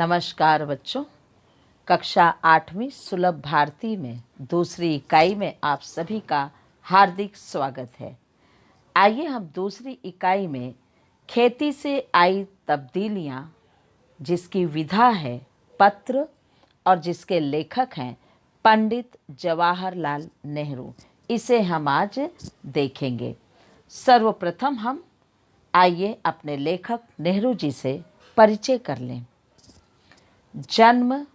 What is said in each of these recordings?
नमस्कार बच्चों। कक्षा 8वीं सुलभ भारती में दूसरी इकाई में आप सभी का हार्दिक स्वागत है। आइए हम दूसरी इकाई में खेती से आई तब्दीलियां, जिसकी विधा है पत्र और जिसके लेखक हैं पंडित जवाहरलाल नेहरू, इसे हम आज देखेंगे। सर्वप्रथम हम आइए अपने लेखक नेहरू जी से परिचय कर लें। जन्म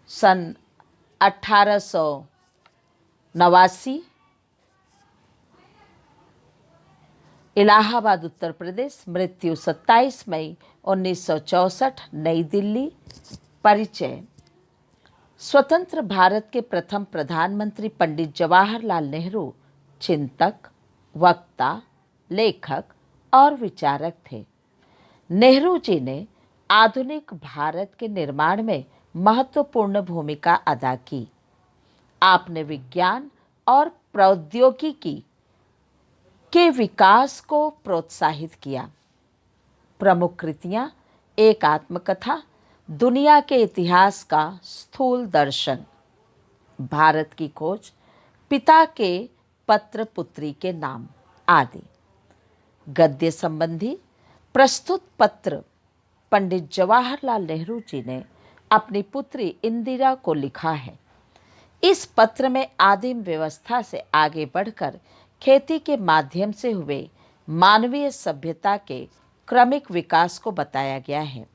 सन 1889, इलाहाबाद उत्तर प्रदेश। मृत्यु 27 मई 1964, नई दिल्ली। परिचय। स्वतंत्र भारत के प्रथम प्रधानमंत्री पंडित जवाहरलाल नेहरू चिंतक, वक्ता, लेखक और विचारक थे। नेहरू जी ने आधुनिक भारत के निर्माण में महत्वपूर्ण भूमिका अदा की। आपने विज्ञान और प्रौद्योगिकी के विकास को प्रोत्साहित किया। प्रमुख कृतियां: एक आत्मकथा, दुनिया के इतिहास का स्थूल दर्शन, भारत की खोज, पिता के पत्र पुत्री के नाम आदि। गद्य संबंधी प्रस्तुत पत्र पंडित जवाहरलाल नेहरू जी ने अपनी पुत्री इंदिरा को लिखा है। इस पत्र में आदिम व्यवस्था से आगे बढ़कर खेती के माध्यम से हुए मानवीय सभ्यता के क्रमिक विकास को बताया गया है।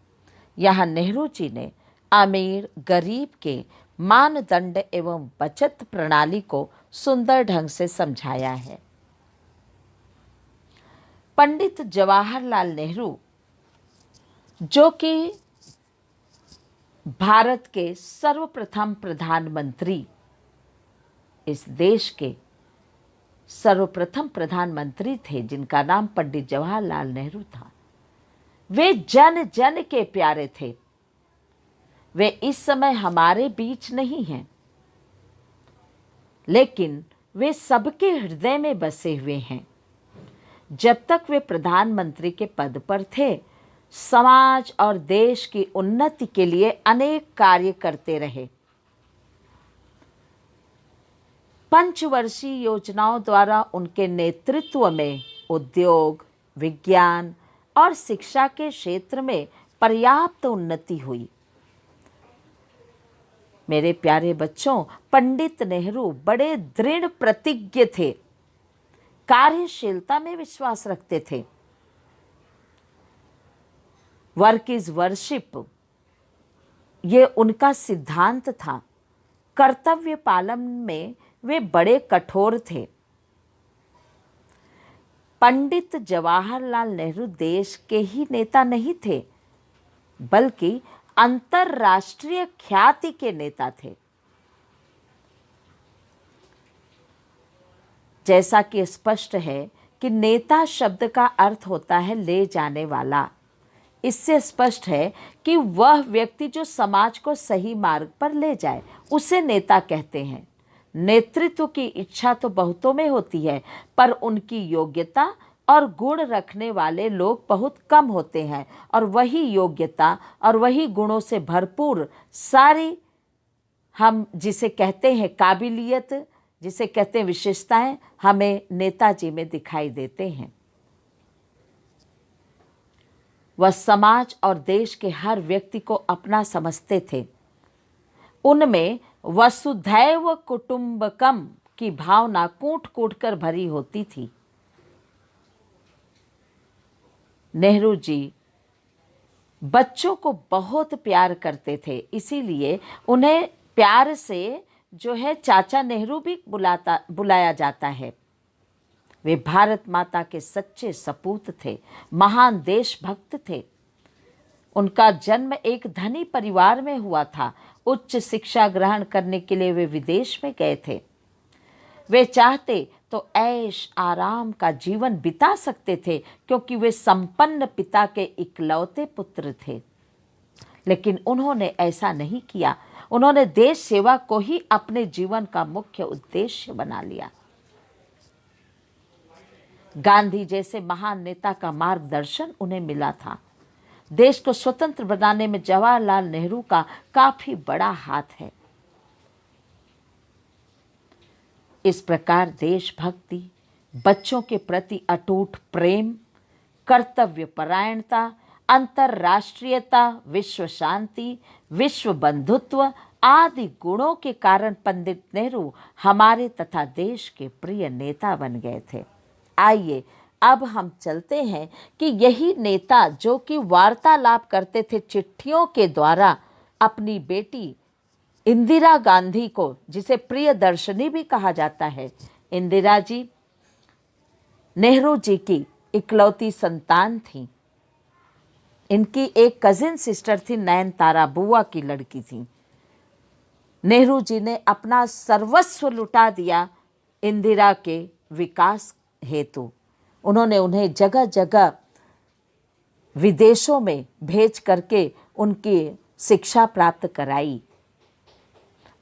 यहाँ नेहरू जी ने अमीर गरीब के मानदंड एवं बचत प्रणाली को सुंदर ढंग से समझाया है। पंडित जवाहरलाल नेहरू, जो कि भारत के सर्वप्रथम प्रधानमंत्री, इस देश के सर्वप्रथम प्रधानमंत्री थे, जिनका नाम पंडित जवाहरलाल नेहरू था। वे जन जन के प्यारे थे। वे इस समय हमारे बीच नहीं हैं, लेकिन वे सबके हृदय में बसे हुए हैं। जब तक वे प्रधानमंत्री के पद पर थे, समाज और देश की उन्नति के लिए अनेक कार्य करते रहे। पंचवर्षीय योजनाओं द्वारा उनके नेतृत्व में उद्योग, विज्ञान और शिक्षा के क्षेत्र में पर्याप्त उन्नति हुई। मेरे प्यारे बच्चों, पंडित नेहरू बड़े दृढ़ प्रतिज्ञ थे, कार्यशीलता में विश्वास रखते थे। वर्क इज वर्शिप, ये उनका सिद्धांत था। कर्तव्य पालन में वे बड़े कठोर थे। पंडित जवाहरलाल नेहरू देश के ही नेता नहीं थे, बल्कि अंतर्राष्ट्रीय ख्याति के नेता थे। जैसा कि स्पष्ट है कि नेता शब्द का अर्थ होता है ले जाने वाला। इससे स्पष्ट है कि वह व्यक्ति जो समाज को सही मार्ग पर ले जाए, उसे नेता कहते हैं। नेतृत्व की इच्छा तो बहुतों में होती है, पर उनकी योग्यता और गुण रखने वाले लोग बहुत कम होते हैं। और वही योग्यता और वही गुणों से भरपूर सारी, हम जिसे कहते हैं काबिलियत, जिसे कहते हैं विशेषताएं, हमें नेताजी में दिखाई देते हैं। वह समाज और देश के हर व्यक्ति को अपना समझते थे। उनमें वसुधैव कुटुंबकम की भावना कूट कूट कर भरी होती थी। नेहरू जी बच्चों को बहुत प्यार करते थे, इसीलिए उन्हें प्यार से जो है चाचा नेहरू भी बुलाया जाता है। वे भारत माता के सच्चे सपूत थे, महान देशभक्त थे। उनका जन्म एक धनी परिवार में हुआ था। उच्च शिक्षा ग्रहण करने के लिए वे विदेश में गए थे। वे चाहते तो ऐश आराम का जीवन बिता सकते थे, क्योंकि वे संपन्न पिता के इकलौते पुत्र थे। लेकिन उन्होंने ऐसा नहीं किया। उन्होंने देश सेवा को ही अपने जीवन का मुख्य उद्देश्य बना लिया। गांधी जैसे महान नेता का मार्गदर्शन उन्हें मिला था। देश को स्वतंत्र बनाने में जवाहरलाल नेहरू का काफी बड़ा हाथ है। इस प्रकार देशभक्ति, बच्चों के प्रति अटूट प्रेम, कर्तव्य परायणता, अंतर्राष्ट्रीयता, विश्व शांति, विश्व बंधुत्व आदि गुणों के कारण पंडित नेहरू हमारे तथा देश के प्रिय नेता बन गए थे। आइए अब हम चलते हैं कि यही नेता जो कि वार्तालाप करते थे चिट्ठियों के द्वारा अपनी बेटी इंदिरा गांधी को, जिसे प्रियदर्शनी भी कहा जाता है, इंदिरा जी नेहरू जी की इकलौती संतान थी। इनकी एक कजिन सिस्टर थी, नयनतारा, बुआ की लड़की थी। नेहरू जी ने अपना सर्वस्व लुटा दिया इंदिरा के विकास हेतु। उन्होंने उन्हें जगह जगह विदेशों में भेज करके उनकी शिक्षा प्राप्त कराई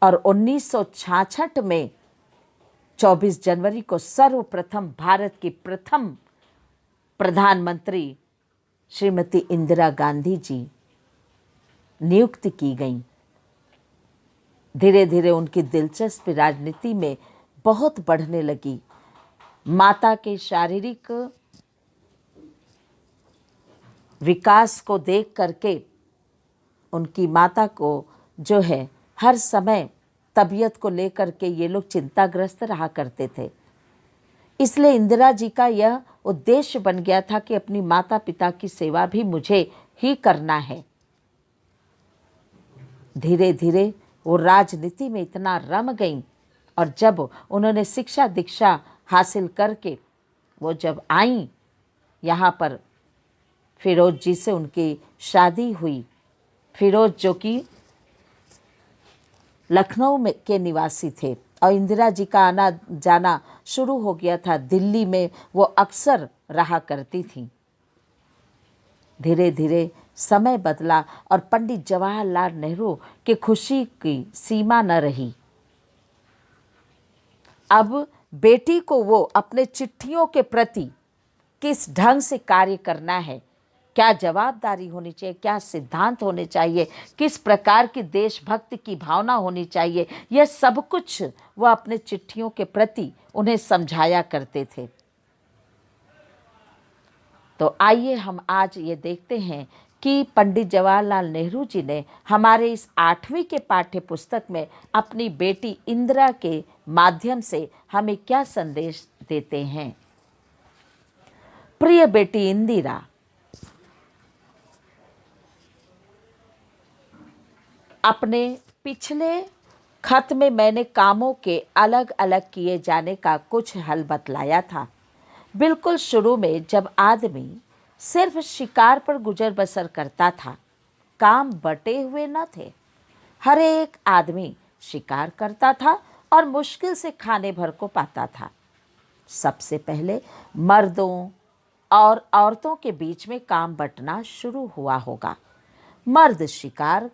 और 1966 में 24 जनवरी को सर्वप्रथम भारत की प्रथम प्रधानमंत्री श्रीमती इंदिरा गांधी जी नियुक्त की गईं। धीरे धीरे उनकी दिलचस्पी राजनीति में बहुत बढ़ने लगी। माता के शारीरिक विकास को देख करके उनकी माता को जो है हर समय तबीयत को लेकर के ये लोग चिंताग्रस्त रहा करते थे। इसलिए इंदिरा जी का यह उद्देश्य बन गया था कि अपनी माता पिता की सेवा भी मुझे ही करना है। धीरे धीरे वो राजनीति में इतना रम गईं और जब उन्होंने शिक्षा दीक्षा हासिल करके वो जब आईं यहाँ पर, फिरोज जी से उनकी शादी हुई। फिरोज जो कि लखनऊ में के निवासी थे और इंदिरा जी का आना जाना शुरू हो गया था। दिल्ली में वो अक्सर रहा करती थी। धीरे धीरे समय बदला और पंडित जवाहरलाल नेहरू की खुशी की सीमा न रही। अब बेटी को वो अपने चिट्ठियों के प्रति किस ढंग से कार्य करना है, क्या जवाबदारी होनी चाहिए, क्या सिद्धांत होने चाहिए, किस प्रकार की देशभक्ति की भावना होनी चाहिए, यह सब कुछ वह अपने चिट्ठियों के प्रति उन्हें समझाया करते थे। तो आइए हम आज ये देखते हैं कि पंडित जवाहरलाल नेहरू जी ने हमारे इस 8वीं के पाठ्य पुस्तक में अपनी बेटी इंदिरा के माध्यम से हमें क्या संदेश देते हैं। प्रिय बेटी इंदिरा, अपने पिछले खत में मैंने कामों के अलग अलग किए जाने का कुछ हल बतलाया था। बिल्कुल शुरू में जब आदमी सिर्फ शिकार पर गुजर बसर करता था, काम बटे हुए न थे। हर एक आदमी शिकार करता था और मुश्किल से खाने भर को पाता था। सबसे पहले मर्दों और औरतों के बीच में काम बंटना शुरू हुआ होगा। मर्द शिकार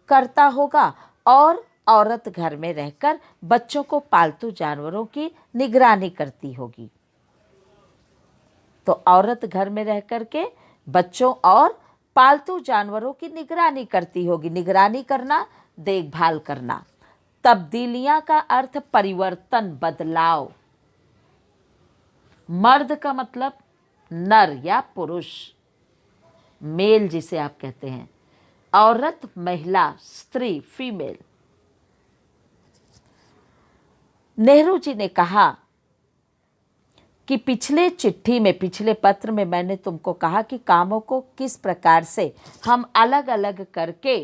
करता होगा और औरत घर में रहकर बच्चों को पालतू जानवरों की निगरानी करती होगी। तो औरत घर में रह करके बच्चों और पालतू जानवरों की निगरानी करती होगी। निगरानी करना, देखभाल करना। तब्दीलियां का अर्थ परिवर्तन, बदलाव। मर्द का मतलब नर या पुरुष, मेल जिसे आप कहते हैं। औरत महिला, स्त्री, फीमेल। नेहरू जी ने कहा कि पिछले चिट्ठी में, पिछले पत्र में मैंने तुमको कहा कि कामों को किस प्रकार से हम अलग अलग करके,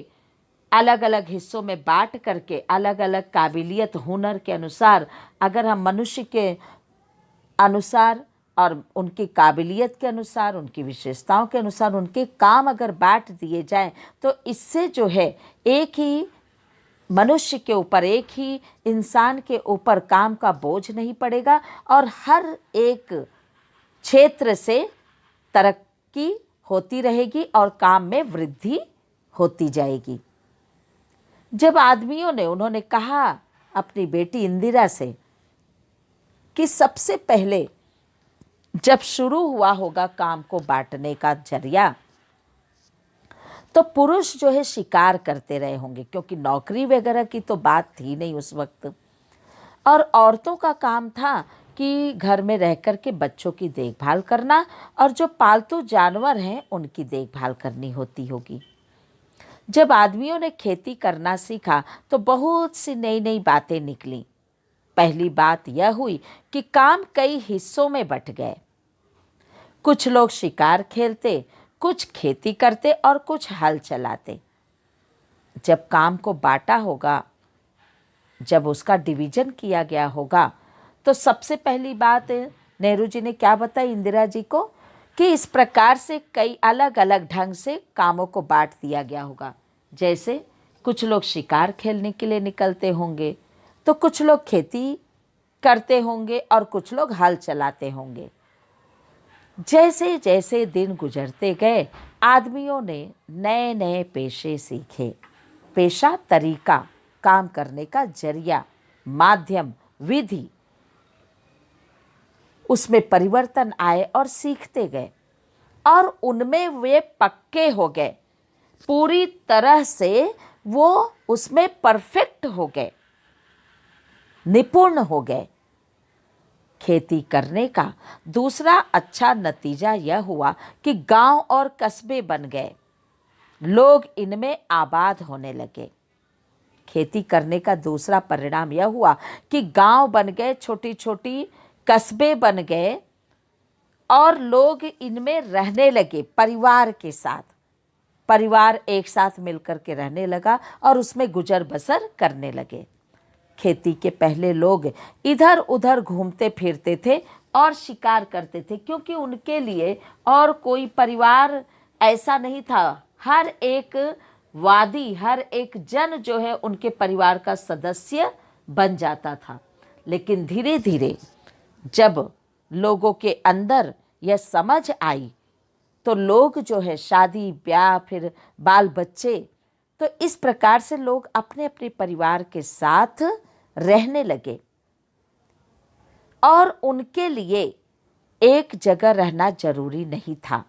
अलग अलग हिस्सों में बांट करके, अलग अलग काबिलियत हुनर के अनुसार, अगर हम मनुष्य के अनुसार और उनकी काबिलियत के अनुसार, उनकी विशेषताओं के अनुसार उनके काम अगर बांट दिए जाएं तो इससे जो है एक ही मनुष्य के ऊपर, एक ही इंसान के ऊपर काम का बोझ नहीं पड़ेगा और हर एक क्षेत्र से तरक्की होती रहेगी और काम में वृद्धि होती जाएगी। जब आदमियों ने, उन्होंने कहा अपनी बेटी इंदिरा से कि सबसे पहले जब शुरू हुआ होगा काम को बांटने का जरिया, तो पुरुष जो है शिकार करते रहे होंगे, क्योंकि नौकरी वगैरह की तो बात थी नहीं उस वक्त। और औरतों का काम था कि घर में रह कर के बच्चों की देखभाल करना और जो पालतू जानवर हैं उनकी देखभाल करनी होती होगी। जब आदमियों ने खेती करना सीखा तो बहुत सी नई नई बातें निकली। पहली बात यह हुई कि काम कई हिस्सों में बंट गए। कुछ लोग शिकार खेलते, कुछ खेती करते और कुछ हल चलाते। जब काम को बांटा होगा, जब उसका डिवीजन किया गया होगा, तो सबसे पहली बात नेहरू जी ने क्या बताई इंदिरा जी को कि इस प्रकार से कई अलग अलग ढंग से कामों को बांट दिया गया होगा। जैसे कुछ लोग शिकार खेलने के लिए निकलते होंगे, तो कुछ लोग खेती करते होंगे और कुछ लोग हल चलाते होंगे। जैसे जैसे दिन गुजरते गए, आदमियों ने नए नए पेशे सीखे। पेशा तरीका, काम करने का जरिया, माध्यम, विधि, उसमें परिवर्तन आए और सीखते गए और उनमें वे पक्के हो गए। पूरी तरह से वो उसमें परफेक्ट हो गए, निपुण हो गए। खेती करने का दूसरा अच्छा नतीजा यह हुआ कि गांव और कस्बे बन गए, लोग इनमें आबाद होने लगे। खेती करने का दूसरा परिणाम यह हुआ कि गांव बन गए, छोटी छोटी कस्बे बन गए और लोग इनमें रहने लगे परिवार के साथ। परिवार एक साथ मिलकर के रहने लगा और उसमें गुजर बसर करने लगे। खेती के पहले लोग इधर उधर घूमते फिरते थे और शिकार करते थे, क्योंकि उनके लिए और कोई परिवार ऐसा नहीं था। हर एक वादी, हर एक जन जो है उनके परिवार का सदस्य बन जाता था। लेकिन धीरे धीरे जब लोगों के अंदर यह समझ आई, तो लोग जो है शादी ब्याह, फिर बाल बच्चे, तो इस प्रकार से लोग अपने अपने परिवार के साथ रहने लगे और उनके लिए एक जगह रहना जरूरी नहीं था।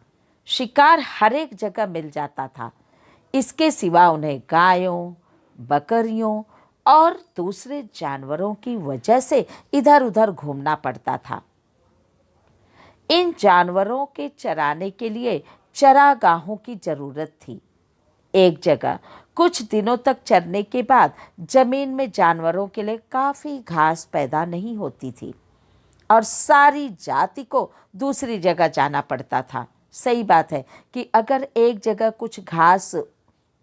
शिकार हर एक जगह मिल जाता था। इसके सिवा उन्हें गायों, बकरियों और दूसरे जानवरों की वजह से इधर उधर घूमना पड़ता था। इन जानवरों के चराने के लिए चरागाहों की जरूरत थी। एक जगह कुछ दिनों तक चरने के बाद जमीन में जानवरों के लिए काफी घास पैदा नहीं होती थी और सारी जाति को दूसरी जगह जाना पड़ता था। सही बात है कि अगर एक जगह कुछ घास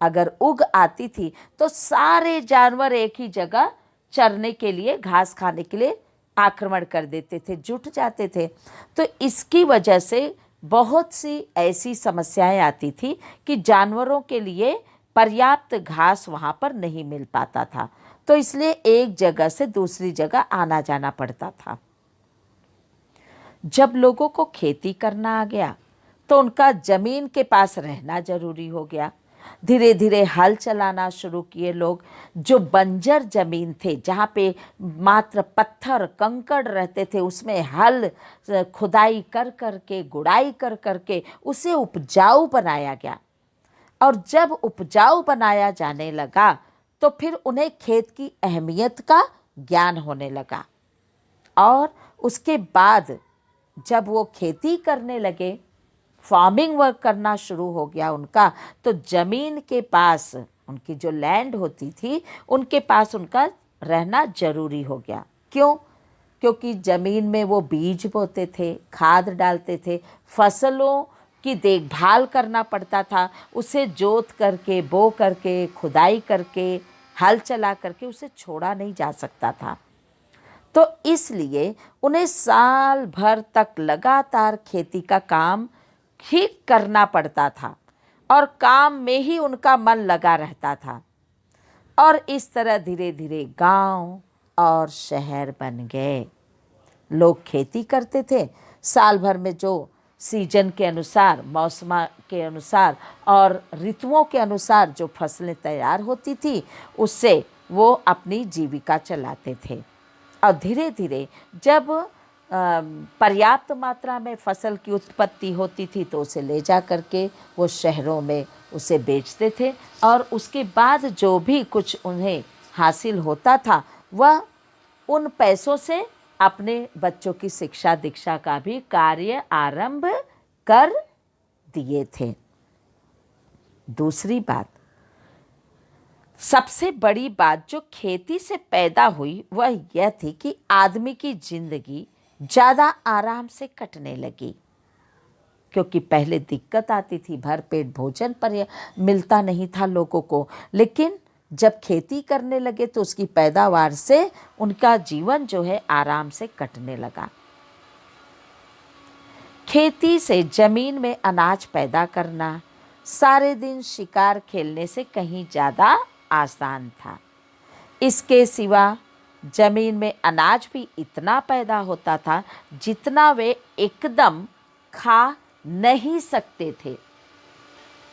अगर उग आती थी तो सारे जानवर एक ही जगह चरने के लिए, घास खाने के लिए आक्रमण कर देते थे, जुट जाते थे। तो इसकी वजह से बहुत सी ऐसी समस्याएं आती थी कि जानवरों के लिए पर्याप्त घास वहाँ पर नहीं मिल पाता था। तो इसलिए एक जगह से दूसरी जगह आना जाना पड़ता था। जब लोगों को खेती करना आ गया तो उनका जमीन के पास रहना जरूरी हो गया। धीरे धीरे हल चलाना शुरू किए लोग। जो बंजर जमीन थे, जहाँ पे मात्र पत्थर कंकड़ रहते थे, उसमें हल खुदाई कर करके, गुड़ाई कर करके उसे उपजाऊ बनाया गया। और जब उपजाऊ बनाया जाने लगा तो फिर उन्हें खेत की अहमियत का ज्ञान होने लगा। और उसके बाद जब वो खेती करने लगे, फार्मिंग वर्क करना शुरू हो गया उनका, तो ज़मीन के पास, उनकी जो लैंड होती थी उनके पास उनका रहना जरूरी हो गया। क्यों? क्योंकि ज़मीन में वो बीज बोते थे, खाद डालते थे, फसलों की देखभाल करना पड़ता था, उसे जोत करके, बो करके, खुदाई करके, हल चला करके उसे छोड़ा नहीं जा सकता था। तो इसलिए उन्हें साल भर तक लगातार खेती का काम ही करना पड़ता था और काम में ही उनका मन लगा रहता था। और इस तरह धीरे धीरे गांव और शहर बन गए। लोग खेती करते थे, साल भर में जो सीजन के अनुसार, मौसम के अनुसार और ऋतुओं के अनुसार जो फसलें तैयार होती थी, उससे वो अपनी जीविका चलाते थे। और धीरे धीरे जब पर्याप्त मात्रा में फसल की उत्पत्ति होती थी तो उसे ले जा करके वो शहरों में उसे बेचते थे, और उसके बाद जो भी कुछ उन्हें हासिल होता था वह उन पैसों से अपने बच्चों की शिक्षा दीक्षा का भी कार्य आरंभ कर दिए थे। दूसरी बात, सबसे बड़ी बात जो खेती से पैदा हुई वह यह थी कि आदमी की जिंदगी ज़्यादा आराम से कटने लगी, क्योंकि पहले दिक्कत आती थी, भरपेट भोजन पर मिलता नहीं था लोगों को, लेकिन जब खेती करने लगे तो उसकी पैदावार से उनका जीवन जो है आराम से कटने लगा। खेती से जमीन में अनाज पैदा करना सारे दिन शिकार खेलने से कहीं ज़्यादा आसान था। इसके सिवा जमीन में अनाज भी इतना पैदा होता था जितना वे एकदम खा नहीं सकते थे।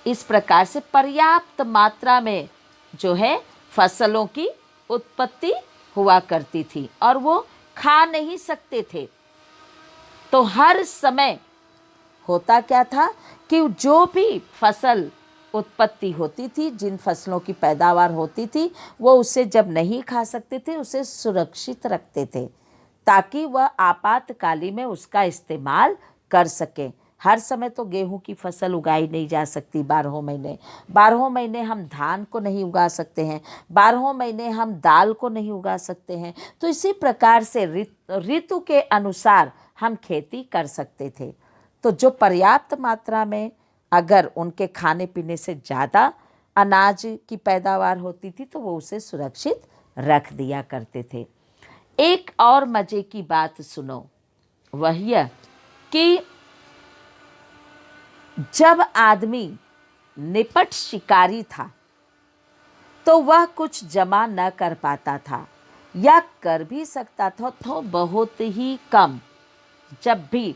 इस प्रकार से पर्याप्त मात्रा में जो है फसलों की उत्पत्ति हुआ करती थी और वो खा नहीं सकते थे। तो हर समय होता क्या था कि जो भी फसल उत्पत्ति होती थी, जिन फसलों की पैदावार होती थी, वो उसे जब नहीं खा सकते थे उसे सुरक्षित रखते थे ताकि वह आपातकाली में उसका इस्तेमाल कर सके। हर समय तो गेहूं की फसल उगाई नहीं जा सकती 12 महीने हम धान को नहीं उगा सकते हैं, 12 महीने हम दाल को नहीं उगा सकते हैं। तो इसी प्रकार से ऋतु के अनुसार हम खेती कर सकते थे। तो जो पर्याप्त मात्रा में अगर उनके खाने पीने से ज़्यादा अनाज की पैदावार होती थी तो वो उसे सुरक्षित रख दिया करते थे। एक और मज़े की बात सुनो, वह यह कि जब आदमी निपट शिकारी था तो वह कुछ जमा न कर पाता था, या कर भी सकता था तो बहुत ही कम। जब भी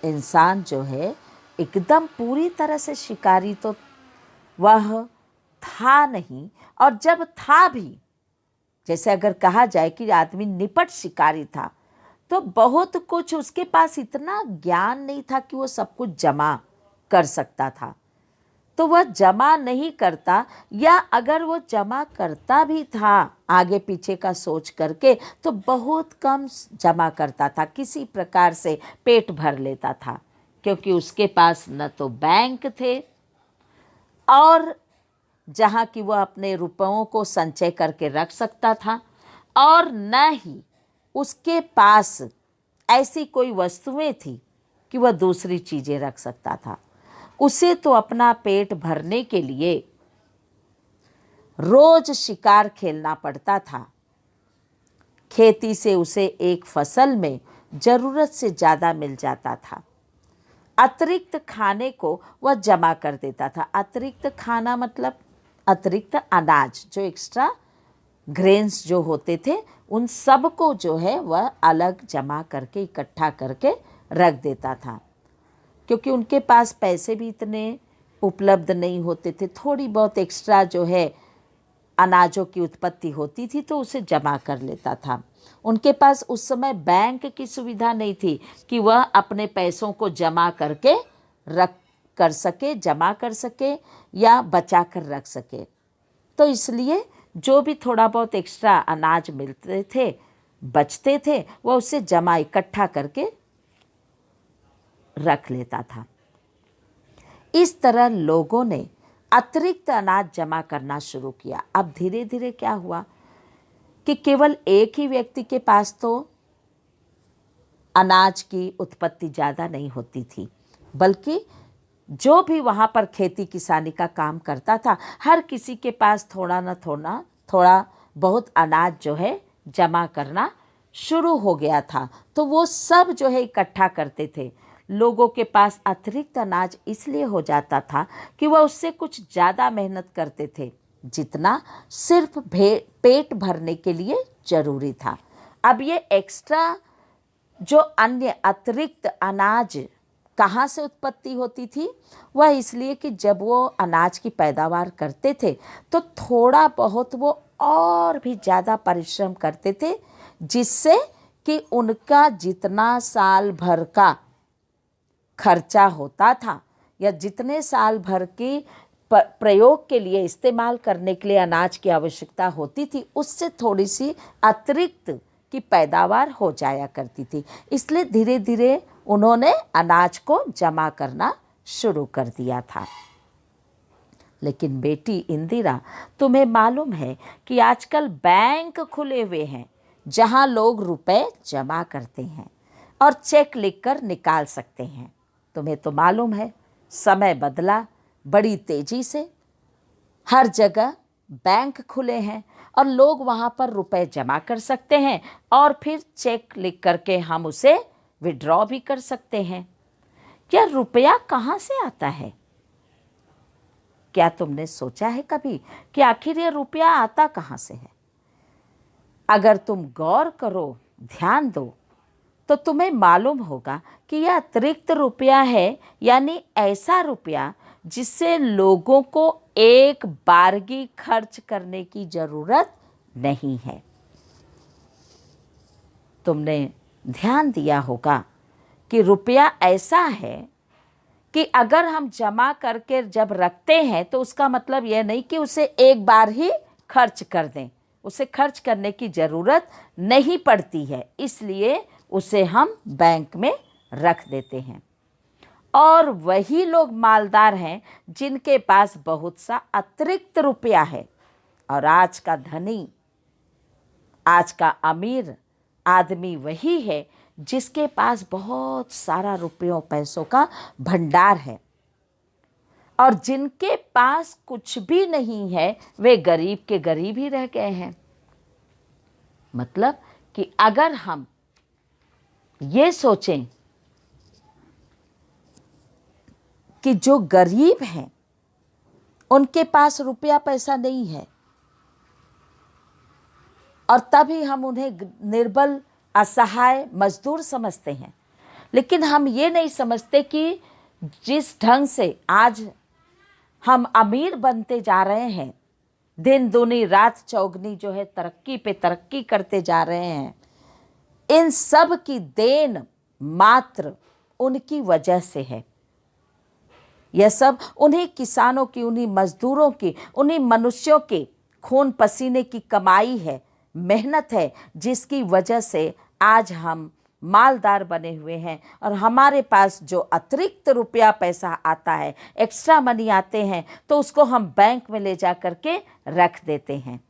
इंसान जो है एकदम पूरी तरह से शिकारी तो वह था नहीं, और जब था भी, जैसे अगर कहा जाए कि आदमी निपट शिकारी था तो बहुत कुछ उसके पास इतना ज्ञान नहीं था कि वो सब कुछ जमा कर सकता था, तो वह जमा नहीं करता, या अगर वो जमा करता भी था आगे पीछे का सोच करके तो बहुत कम जमा करता था, किसी प्रकार से पेट भर लेता था, क्योंकि उसके पास न तो बैंक थे और जहाँ कि वह अपने रुपयों को संचय करके रख सकता था, और न ही उसके पास ऐसी कोई वस्तुएं थी कि वह दूसरी चीज़ें रख सकता था। उसे तो अपना पेट भरने के लिए रोज शिकार खेलना पड़ता था। खेती से उसे एक फसल में ज़रूरत से ज़्यादा मिल जाता था। अतिरिक्त खाने को वह जमा कर देता था। अतिरिक्त खाना मतलब अतिरिक्त अनाज, जो एक्स्ट्रा ग्रेन्स जो होते थे उन सब को जो है वह अलग जमा करके इकट्ठा करके रख देता था, क्योंकि उनके पास पैसे भी इतने उपलब्ध नहीं होते थे। थोड़ी बहुत एक्स्ट्रा जो है अनाजों की उत्पत्ति होती थी तो उसे जमा कर लेता था। उनके पास उस समय बैंक की सुविधा नहीं थी कि वह अपने पैसों को जमा करके जमा कर सके या बचा कर रख सके। तो इसलिए जो भी थोड़ा बहुत एक्स्ट्रा अनाज मिलते थे, बचते थे, वह उसे जमा इकट्ठा करके रख लेता था। इस तरह लोगों ने अतिरिक्त अनाज जमा करना शुरू किया। अब धीरे धीरे क्या हुआ कि केवल एक ही व्यक्ति के पास तो अनाज की उत्पत्ति ज़्यादा नहीं होती थी, बल्कि जो भी वहाँ पर खेती किसानी का काम करता था हर किसी के पास थोड़ा बहुत अनाज जो है जमा करना शुरू हो गया था। तो वो सब जो है इकट्ठा करते थे। लोगों के पास अतिरिक्त अनाज इसलिए हो जाता था कि वह उससे कुछ ज़्यादा मेहनत करते थे जितना सिर्फ पेट भरने के लिए ज़रूरी था। अब ये एक्स्ट्रा जो अन्य अतिरिक्त अनाज कहाँ से उत्पत्ति होती थी, वह इसलिए कि जब वो अनाज की पैदावार करते थे तो थोड़ा बहुत वो और भी ज़्यादा परिश्रम करते थे, जिससे कि कि उनका जितना साल भर का खर्चा होता था या जितने साल भर की प्रयोग के लिए, इस्तेमाल करने के लिए अनाज की आवश्यकता होती थी, उससे थोड़ी सी अतिरिक्त की पैदावार हो जाया करती थी। इसलिए धीरे धीरे उन्होंने अनाज को जमा करना शुरू कर दिया था। लेकिन बेटी इंदिरा, तुम्हें मालूम है कि आजकल बैंक खुले हुए हैं जहां लोग रुपए जमा करते हैं और चेक लिखकर निकाल सकते हैं। तुम्हें तो मालूम है, समय बदला बड़ी तेजी से। हर जगह बैंक खुले हैं और लोग वहां पर रुपए जमा कर सकते हैं और फिर चेक लिख करके हम उसे विड्रॉ भी कर सकते हैं। क्या रुपया कहाँ से आता है? क्या तुमने सोचा है कभी कि आखिर ये रुपया आता कहाँ से है? अगर तुम गौर करो, ध्यान दो, तो तुम्हें मालूम होगा कि यह अतिरिक्त रुपया है, यानी ऐसा रुपया जिससे लोगों को एक बारगी खर्च करने की जरूरत नहीं है। तुमने ध्यान दिया होगा कि रुपया ऐसा है कि अगर हम जमा करके जब रखते हैं तो उसका मतलब यह नहीं कि उसे एक बार ही खर्च कर दें। उसे खर्च करने की ज़रूरत नहीं पड़ती है, इसलिए उसे हम बैंक में रख देते हैं। और वही लोग मालदार हैं जिनके पास बहुत सा अतिरिक्त रुपया है। और आज का धनी, आज का अमीर आदमी वही है जिसके पास बहुत सारा रुपयों पैसों का भंडार है। और जिनके पास कुछ भी नहीं है वे गरीब के गरीब ही रह गए हैं। मतलब कि अगर हम ये सोचें कि जो गरीब हैं उनके पास रुपया पैसा नहीं है और तभी हम उन्हें निर्बल, असहाय, मजदूर समझते हैं, लेकिन हम ये नहीं समझते कि जिस ढंग से आज हम अमीर बनते जा रहे हैं, दिन दूनी रात चौगनी जो है तरक्की पे तरक्की करते जा रहे हैं, इन सब की देन मात्र उनकी वजह से है। यह सब उन्हीं किसानों की, उन्हीं मजदूरों की, उन्हीं मनुष्यों के खून पसीने की कमाई है, मेहनत है, जिसकी वजह से आज हम मालदार बने हुए हैं। और हमारे पास जो अतिरिक्त रुपया पैसा आता है, एक्स्ट्रा मनी आते हैं, तो उसको हम बैंक में ले जा करके रख देते हैं।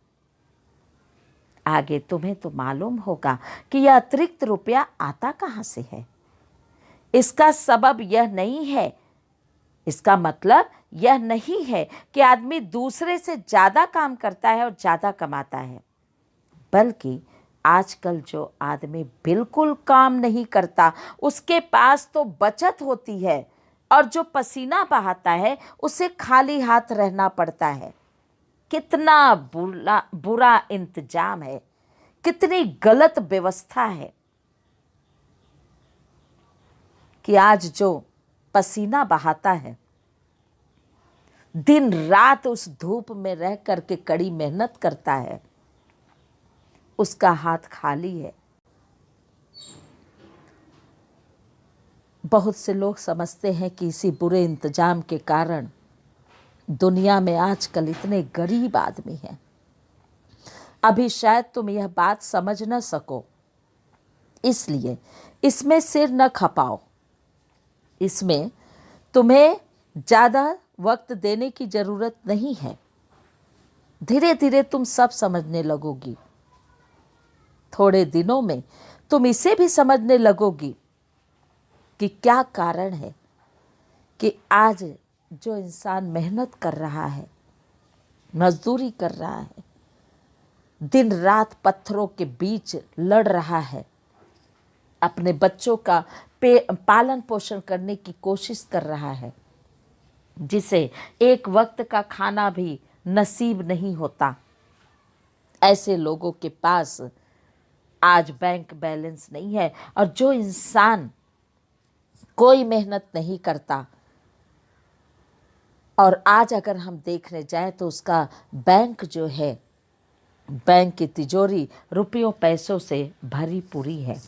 आगे तुम्हें तो मालूम होगा कि यह अतिरिक्त रुपया आता कहाँ से है। इसका सबब यह नहीं है, इसका मतलब यह नहीं है कि आदमी दूसरे से ज़्यादा काम करता है और ज़्यादा कमाता है, बल्कि आजकल जो आदमी बिल्कुल काम नहीं करता, उसके पास तो बचत होती है और जो पसीना बहाता है उसे खाली हाथ रहना पड़ता है। कितना बुरा इंतजाम है, कितनी गलत व्यवस्था है कि आज जो पसीना बहाता है, दिन रात उस धूप में रह करके कड़ी मेहनत करता है, उसका हाथ खाली है। बहुत से लोग समझते हैं कि इसी बुरे इंतजाम के कारण दुनिया में आजकल इतने गरीब आदमी हैं। अभी शायद तुम यह बात समझ न सको, इसलिए इसमें सिर न खपाओ। इसमें तुम्हें ज़्यादा वक्त देने की ज़रूरत नहीं है। धीरे धीरे तुम सब समझने लगोगी। थोड़े दिनों में तुम इसे भी समझने लगोगी कि क्या कारण है कि आज जो इंसान मेहनत कर रहा है, मजदूरी कर रहा है, दिन रात पत्थरों के बीच लड़ रहा है, अपने बच्चों का पालन पोषण करने की कोशिश कर रहा है, जिसे एक वक्त का खाना भी नसीब नहीं होता, ऐसे लोगों के पास आज बैंक बैलेंस नहीं है। और जो इंसान कोई मेहनत नहीं करता और आज अगर हम देखने जाएं तो उसका बैंक जो है बैंक की तिजोरी रुपयों पैसों से भरी पूरी है।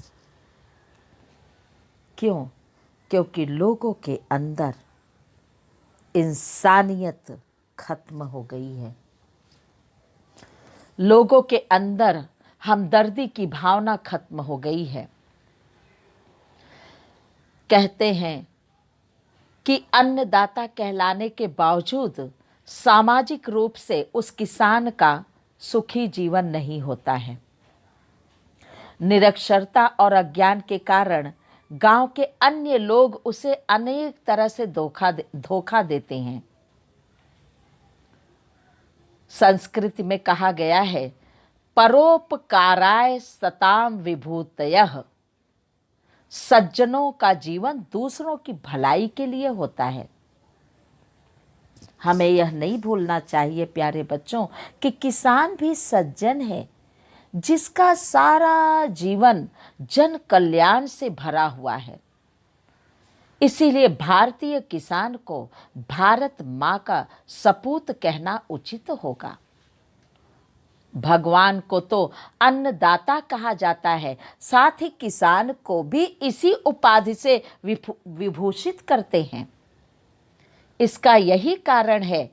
क्यों? क्योंकि लोगों के अंदर इंसानियत खत्म हो गई है। लोगों के अंदर हमदर्दी की भावना खत्म हो गई है। कहते हैं कि अन्नदाता कहलाने के बावजूद सामाजिक रूप से उस किसान का सुखी जीवन नहीं होता है। निरक्षरता और अज्ञान के कारण गांव के अन्य लोग उसे अनेक तरह से धोखा देते हैं। संस्कृति में कहा गया है, परोपकाराय सताम विभूतयः। सज्जनों का जीवन दूसरों की भलाई के लिए होता है। हमें यह नहीं भूलना चाहिए प्यारे बच्चों कि किसान भी सज्जन है, जिसका सारा जीवन जन कल्याण से भरा हुआ है। इसीलिए भारतीय किसान को भारत माँ का सपूत कहना उचित होगा। भगवान को तो अन्नदाता कहा जाता है, साथ ही किसान को भी इसी उपाधि से विभूषित करते हैं। इसका यही कारण है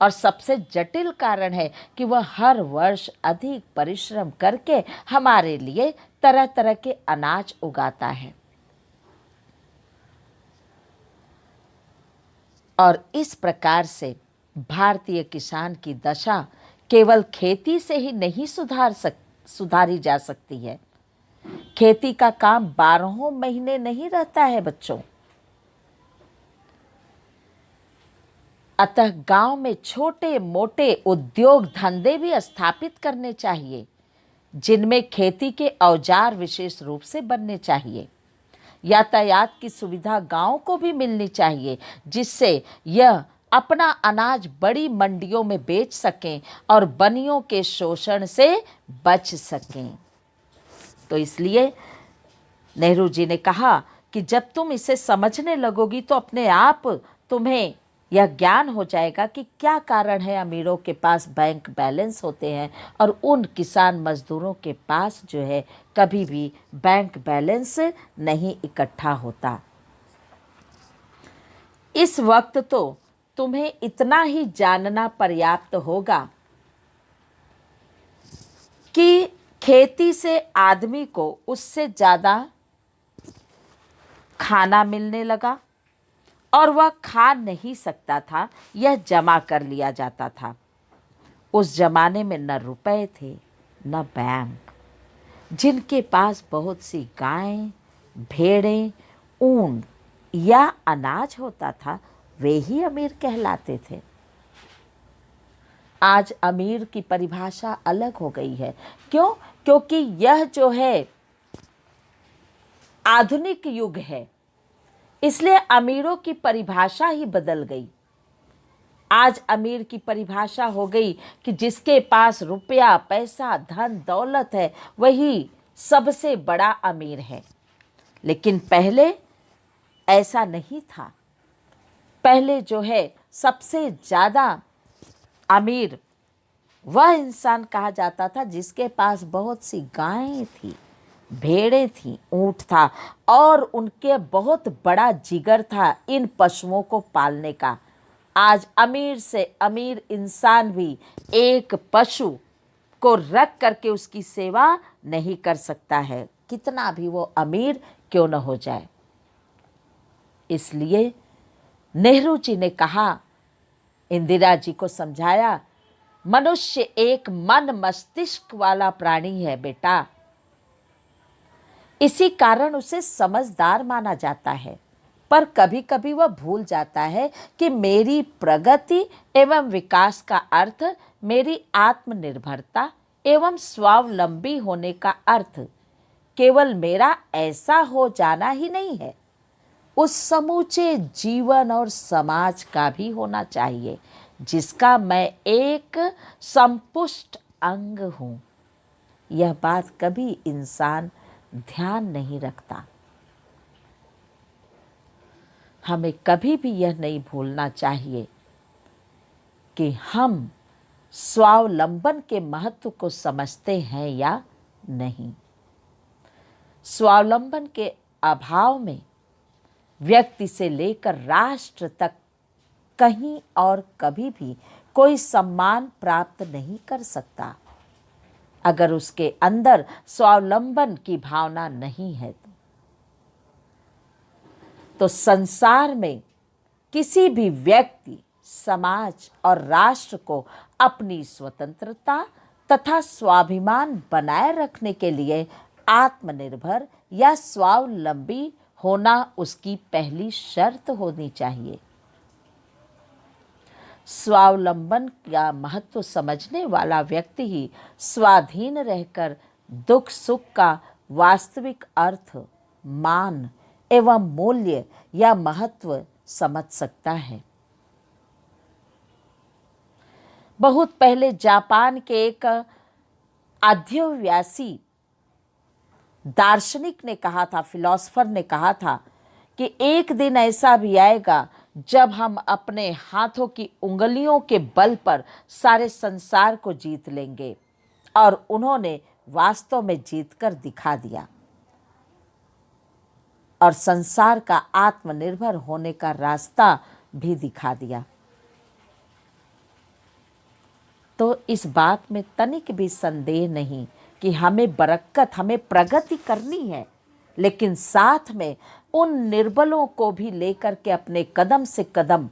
और सबसे जटिल कारण है कि वह हर वर्ष अधिक परिश्रम करके हमारे लिए तरह तरह के अनाज उगाता है। और इस प्रकार से भारतीय किसान की दशा केवल खेती से ही नहीं सुधारी जा सकती है। खेती का काम 12 महीने नहीं रहता है बच्चों। अतः गांव में छोटे मोटे उद्योग धंधे भी स्थापित करने चाहिए, जिनमें खेती के औजार विशेष रूप से बनने चाहिए। यातायात की सुविधा गांव को भी मिलनी चाहिए, जिससे यह अपना अनाज बड़ी मंडियों में बेच सकें और बनियों के शोषण से बच सकें। तो इसलिए नेहरू जी ने कहा कि जब तुम इसे समझने लगोगी तो अपने आप तुम्हें यह ज्ञान हो जाएगा कि क्या कारण है अमीरों के पास बैंक बैलेंस होते हैं और उन किसान मजदूरों के पास जो है कभी भी बैंक बैलेंस नहीं इकट्ठा होता। इस वक्त तो तुम्हें इतना ही जानना पर्याप्त होगा कि खेती से आदमी को उससे ज़्यादा खाना मिलने लगा और वह खा नहीं सकता था, यह जमा कर लिया जाता था। उस जमाने में न रुपए थे न बैंक। जिनके पास बहुत सी गायें, भेड़ें, ऊन या अनाज होता था, वे ही अमीर कहलाते थे। आज अमीर की परिभाषा अलग हो गई है। क्यों? क्योंकि यह जो है आधुनिक युग है, इसलिए अमीरों की परिभाषा ही बदल गई। आज अमीर की परिभाषा हो गई कि जिसके पास रुपया, पैसा, धन दौलत है वही सबसे बड़ा अमीर है। लेकिन पहले ऐसा नहीं था। पहले जो है सबसे ज़्यादा अमीर वह इंसान कहा जाता था जिसके पास बहुत सी गायें थी, भेड़ें थी, ऊंट था और उनके बहुत बड़ा जिगर था इन पशुओं को पालने का। आज अमीर से अमीर इंसान भी एक पशु को रख करके उसकी सेवा नहीं कर सकता है, कितना भी वो अमीर क्यों न हो जाए। इसलिए नेहरू जी ने कहा, इंदिरा जी को समझाया, मनुष्य एक मन मस्तिष्क वाला प्राणी है बेटा। इसी कारण उसे समझदार माना जाता है, पर कभी कभी वह भूल जाता है कि मेरी प्रगति एवं विकास का अर्थ मेरी आत्मनिर्भरता एवं स्वावलंबी होने का अर्थ केवल मेरा ऐसा हो जाना ही नहीं है, उस समूचे जीवन और समाज का भी होना चाहिए जिसका मैं एक संपुष्ट अंग हूँ। यह बात कभी इंसान ध्यान नहीं रखता। हमें कभी भी यह नहीं भूलना चाहिए कि हम स्वावलंबन के महत्व को समझते हैं या नहीं। स्वावलंबन के अभाव में व्यक्ति से लेकर राष्ट्र तक कहीं और कभी भी कोई सम्मान प्राप्त नहीं कर सकता। अगर उसके अंदर स्वावलंबन की भावना नहीं है तो संसार में किसी भी व्यक्ति, समाज और राष्ट्र को अपनी स्वतंत्रता तथा स्वाभिमान बनाए रखने के लिए आत्मनिर्भर या स्वावलंबी होना उसकी पहली शर्त होनी चाहिए। स्वावलंबन का महत्व समझने वाला व्यक्ति ही स्वाधीन रहकर दुख सुख का वास्तविक अर्थ, मान एवं मूल्य या महत्व समझ सकता है। बहुत पहले जापान के एक आध्यव्यासी दार्शनिक ने कहा था, फिलॉसफर ने कहा था कि एक दिन ऐसा भी आएगा जब हम अपने हाथों की उंगलियों के बल पर सारे संसार को जीत लेंगे, और उन्होंने वास्तव में जीतकर दिखा दिया और संसार का आत्मनिर्भर होने का रास्ता भी दिखा दिया। तो इस बात में तनिक भी संदेह नहीं कि हमें बरकत, हमें प्रगति करनी है, लेकिन साथ में उन निर्बलों को भी लेकर के अपने कदम से कदम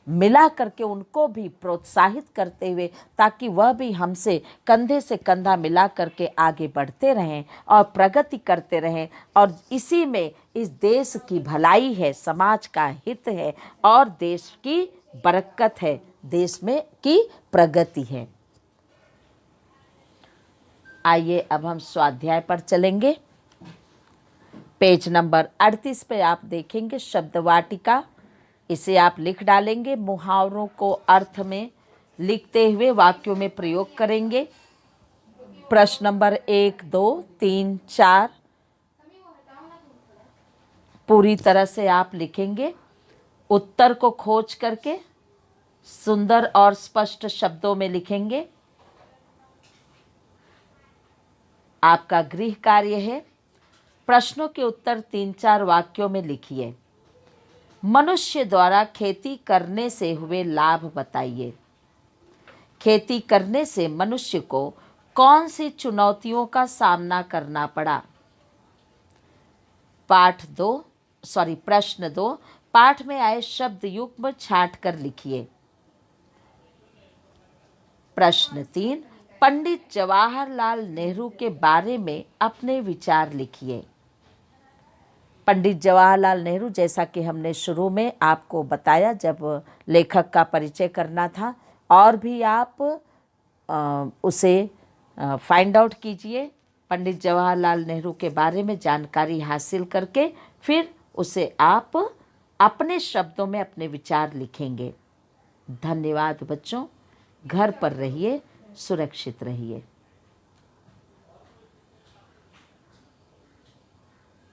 मिला करके उनको भी प्रोत्साहित करते हुए, ताकि वह भी हमसे कंधे से कंधा मिला करके आगे बढ़ते रहें और प्रगति करते रहें। और इसी में इस देश की भलाई है, समाज का हित है और देश की बरकत है, देश में की प्रगति है। आइए अब हम स्वाध्याय पर चलेंगे। पेज नंबर 38 पे आप देखेंगे शब्द वाटिका। इसे आप लिख डालेंगे, मुहावरों को अर्थ में लिखते हुए वाक्यों में प्रयोग करेंगे। प्रश्न नंबर 1, 2, 3, 4 पूरी तरह से आप लिखेंगे। उत्तर को खोज करके सुंदर और स्पष्ट शब्दों में लिखेंगे। आपका गृह कार्य है, प्रश्नों के उत्तर 3-4 वाक्यों में लिखिए। मनुष्य द्वारा खेती करने से हुए लाभ बताइए। खेती करने से मनुष्य को कौन सी चुनौतियों का सामना करना पड़ा? प्रश्न 2, पाठ में आए शब्द युग्म छांट कर लिखिए। प्रश्न 3, पंडित जवाहरलाल नेहरू के बारे में अपने विचार लिखिए। पंडित जवाहरलाल नेहरू, जैसा कि हमने शुरू में आपको बताया जब लेखक का परिचय करना था, और भी आप उसे फाइंड आउट कीजिए। पंडित जवाहरलाल नेहरू के बारे में जानकारी हासिल करके फिर उसे आप अपने शब्दों में अपने विचार लिखेंगे। धन्यवाद बच्चों। घर पर रहिए, सुरक्षित रहिए।